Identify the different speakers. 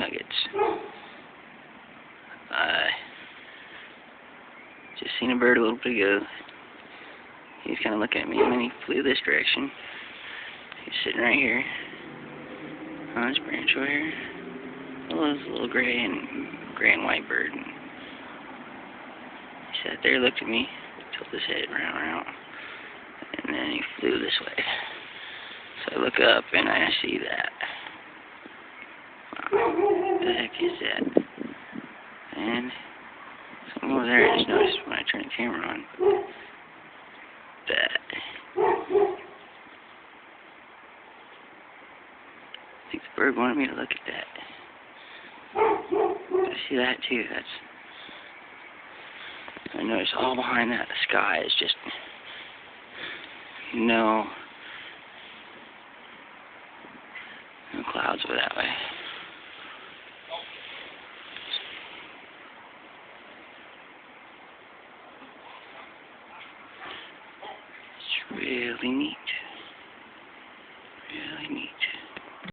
Speaker 1: nuggets. Just seen a bird a little bit ago. He's kind of looking at me, and then he flew this direction. He's sitting right here on this branch over here. Well, it's a little gray and white bird. And he sat there, looked at me, tilted his head around, and then he flew this way. So I look up and I see that. Wow, what the heck is that? And something over there I just noticed when I turned the camera on. That. I think the bird wanted me to look at that. I see that too. I noticed all behind that, the sky is just no clouds over that way. It's really neat. Really neat.